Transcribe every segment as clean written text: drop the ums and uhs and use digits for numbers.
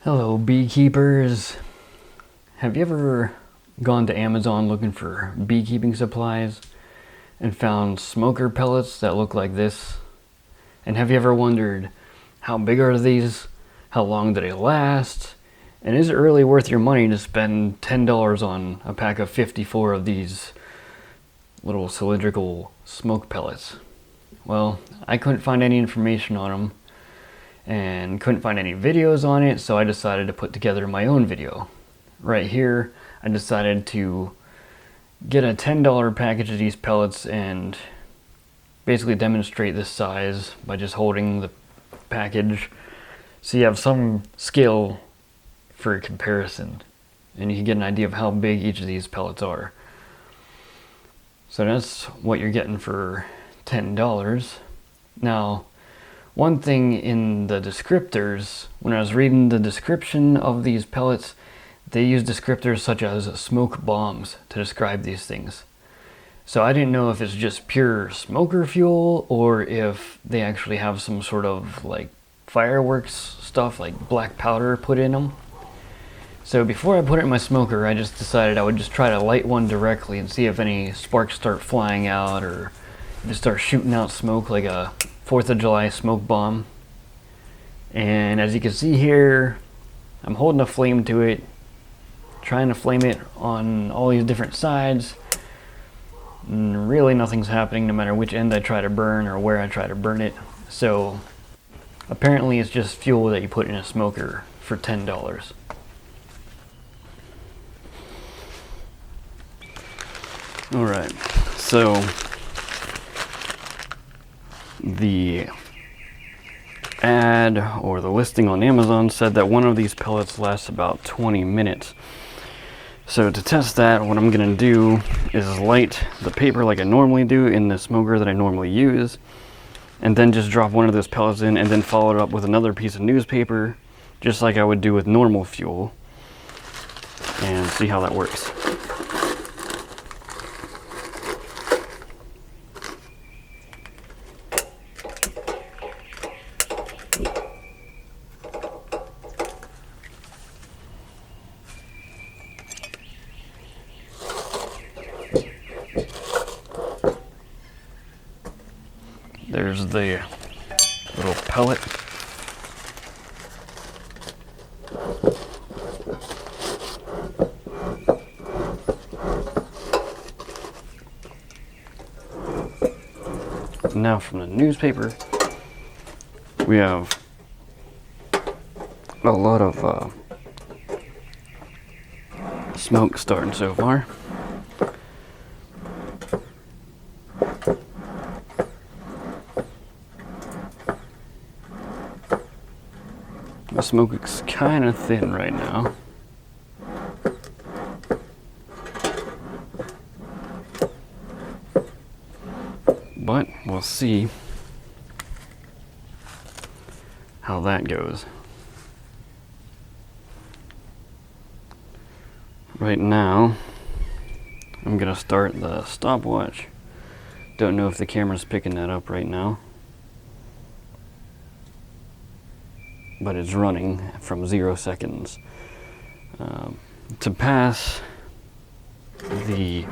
Hello, beekeepers. Have you ever gone to Amazon looking for beekeeping supplies and found smoker pellets that look like this? And have you ever wondered, how big are these? How long do they last? And is it really worth your money to spend $10 on a pack of 54 of these little cylindrical smoke pellets? Well, I couldn't find any information on them and couldn't find any videos on it, so I decided to put together my own video. Right here, I decided to get a $10 package of these pellets and basically demonstrate this size by just holding the package so you have some scale for comparison and you can get an idea of how big each of these pellets are. So that's what you're getting for $10. Now, one thing in the descriptors, when I was reading the description of these pellets, they use descriptors such as smoke bombs to describe these things. So I didn't know if it's just pure smoker fuel or if they actually have some sort of like fireworks stuff like black powder put in them. So before I put it in my smoker, I just decided I would just try to light one directly and see if any sparks start flying out or if it starts shooting out smoke like a 4th of July smoke bomb. And as you can see here, I'm holding a flame to it, trying to flame it on all these different sides. And really nothing's happening no matter which end I try to burn or where I try to burn it. So apparently it's just fuel that you put in a smoker for $10. Alright, so the ad or the listing on Amazon said that one of these pellets lasts about 20 minutes. So to test that, what I'm going to do is light the paper like I normally do in the smoker that I normally use, and then just drop one of those pellets in and then follow it up with another piece of newspaper, just like I would do with normal fuel, and see how that works. There's the little pellet. Now from the newspaper, we have a lot of smoke starting so far. The smoke is kind of thin right now. But we'll see how that goes. Right now, I'm gonna start the stopwatch. Don't know if the camera's picking that up right now, but it's running from 0 seconds. To pass the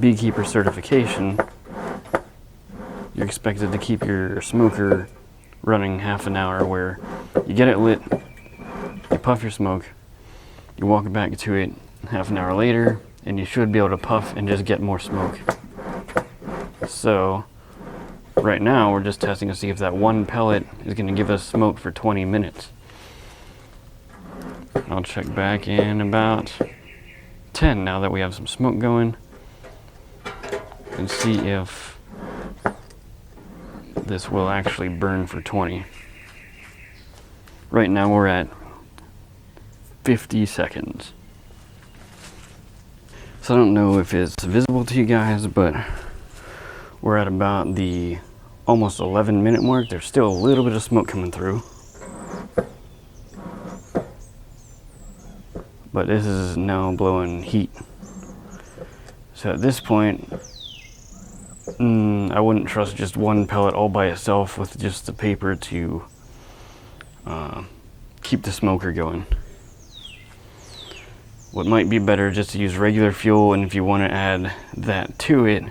beekeeper certification, you're expected to keep your smoker running half an hour, where you get it lit, you puff your smoke, you walk back to it half an hour later, and you should be able to puff and just get more smoke. So right now we're just testing to see if that one pellet is going to give us smoke for 20 minutes. I'll check back in about 10 now that we have some smoke going and see if this will actually burn for 20. Right now we're at 50 seconds. So I don't know if it's visible to you guys, but we're at about the almost 11-minute mark. There's still a little bit of smoke coming through, but this is now blowing heat. So at this point, I wouldn't trust just one pellet all by itself with just the paper to keep the smoker going. What might be better just to use regular fuel, and if you want to add that to it,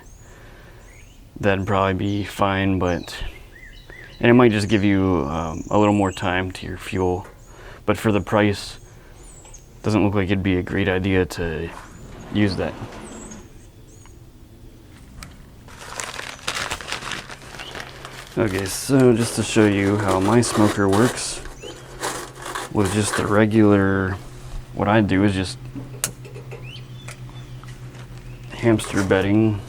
that'd probably be fine, and it might just give you a little more time to your fuel. But for the price, doesn't look like it'd be a great idea to use that. Okay, so just to show you how my smoker works, with just the regular, what I do is just hamster bedding,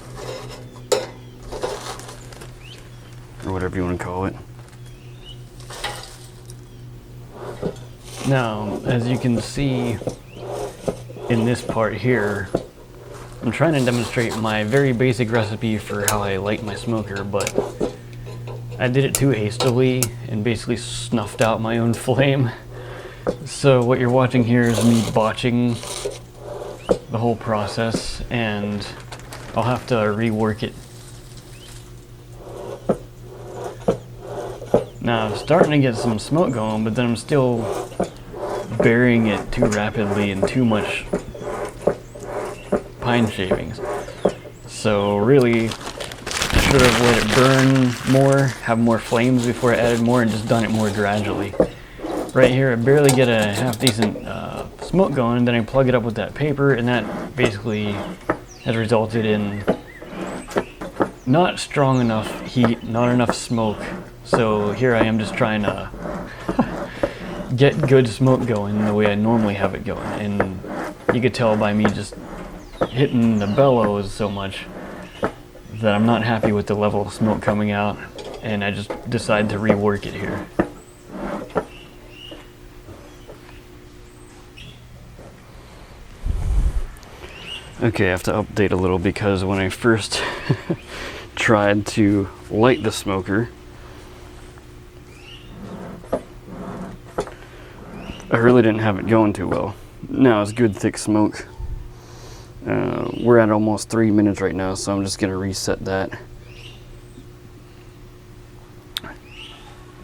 or whatever you want to call it. Now, as you can see in this part here, I'm trying to demonstrate my very basic recipe for how I light my smoker, but I did it too hastily and basically snuffed out my own flame. So what you're watching here is me botching the whole process, and I'll have to rework it. Now I'm starting to get some smoke going, but then I'm still burying it too rapidly in too much pine shavings. So really, I should have let it burn more, have more flames before I added more, and just done it more gradually. Right here, I barely get a half decent smoke going, and then I plug it up with that paper, and that basically has resulted in not strong enough heat, not enough smoke. So here I am just trying to get good smoke going the way I normally have it going. And you could tell by me just hitting the bellows so much that I'm not happy with the level of smoke coming out, and I just decided to rework it here. Okay, I have to update a little because when I first tried to light the smoker, I really didn't have it going too well. Now it's good thick smoke. We're at almost 3 minutes right now, so I'm just gonna reset that.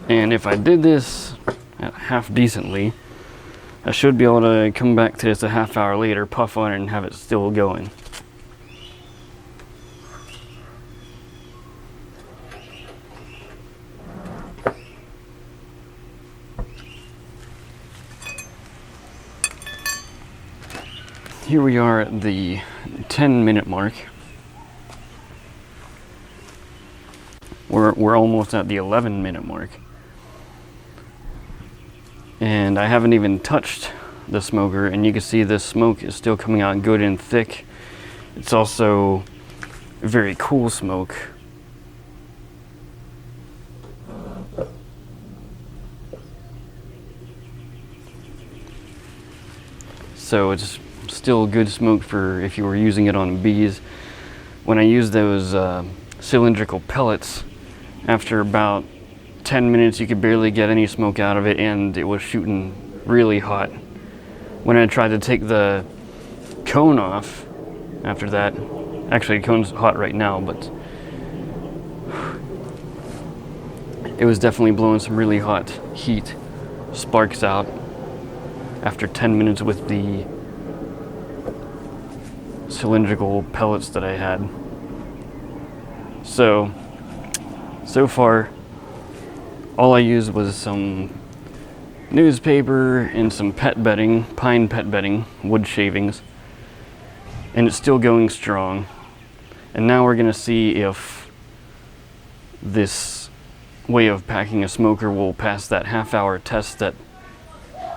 And if I did this half decently, I should be able to come back to this a half hour later, puff on it, and have it still going. Here we are at the 10-minute mark. We're almost at the 11-minute mark. And I haven't even touched the smoker, and you can see the smoke is still coming out good and thick. It's also very cool smoke. So it's still good smoke for if you were using it on bees. When I use those cylindrical pellets, after about 10 minutes you could barely get any smoke out of it, and it was shooting really hot. When I tried to take the cone off after that, actually the cone's hot right now, but it was definitely blowing some really hot heat, sparks out after 10 minutes with the cylindrical pellets that I had. So far, all I used was some newspaper and some pet bedding, pine pet bedding, wood shavings, and it's still going strong. And now we're gonna see if this way of packing a smoker will pass that half-hour test that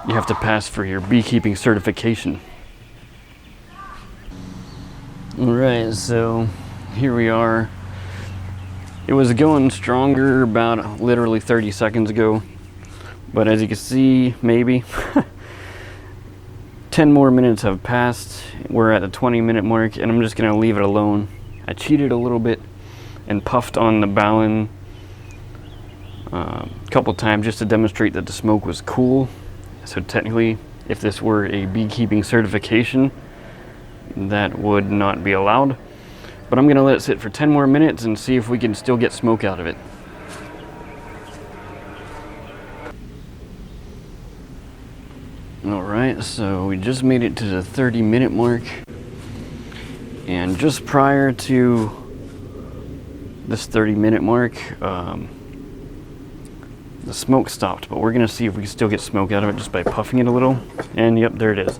you have to pass for your beekeeping certification. Alright, so here we are. It was going stronger about literally 30 seconds ago, but as you can see, maybe 10 more minutes have passed. We're at the 20-minute mark, and I'm just gonna leave it alone. I cheated a little bit and puffed on the balun a couple times just to demonstrate that the smoke was cool. So technically, if this were a beekeeping certification, that would not be allowed. But I'm gonna let it sit for 10 more minutes and see if we can still get smoke out of it. Alright, so we just made it to the 30-minute mark, and just prior to this 30-minute mark, the smoke stopped, but we're gonna see if we can still get smoke out of it just by puffing it a little, and yep, there it is.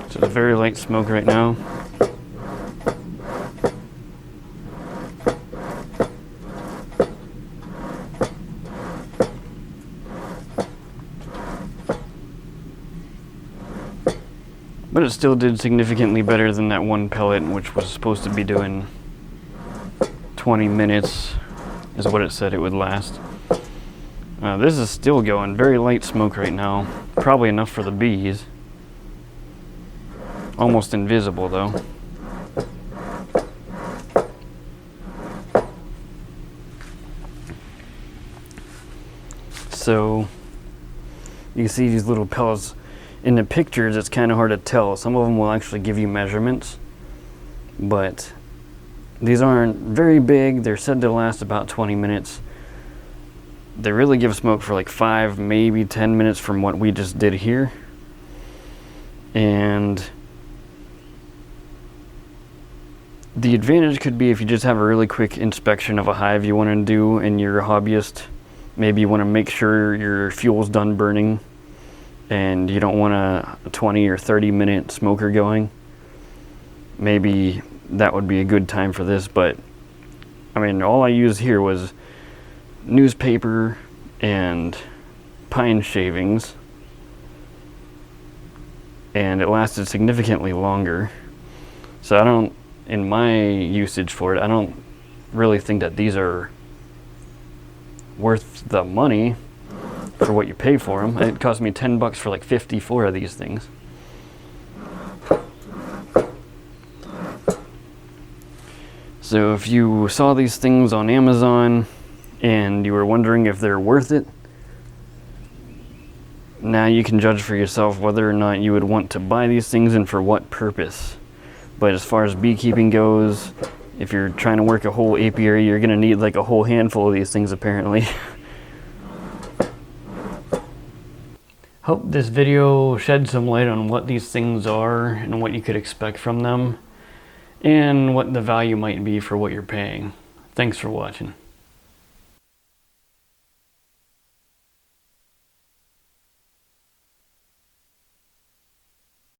So it's very light smoke right now. But it still did significantly better than that one pellet, which was supposed to be doing 20 minutes, is what it said it would last. This is still going, very light smoke right now. Probably enough for the bees. Almost invisible though. So, you can see these little pellets. In the pictures, it's kind of hard to tell. Some of them will actually give you measurements, but these aren't very big. They're said to last about 20 minutes. They really give smoke for like 5, maybe 10 minutes from what we just did here. And the advantage could be if you just have a really quick inspection of a hive you want to do and you're a hobbyist. Maybe you want to make sure your fuel's done burning and you don't want a 20 or 30 minute smoker going. Maybe that would be a good time for this, but I mean, all I used here was newspaper and pine shavings, and it lasted significantly longer. So I don't, in my usage for it, I don't really think that these are worth the money for what you pay for them. It cost me $10 for like 54 of these things. So if you saw these things on Amazon and you were wondering if they're worth it, now you can judge for yourself whether or not you would want to buy these things and for what purpose. But as far as beekeeping goes, if you're trying to work a whole apiary, you're gonna need like a whole handful of these things apparently. Hope this video shed some light on what these things are and what you could expect from them, and what the value might be for what you're paying. Thanks for watching.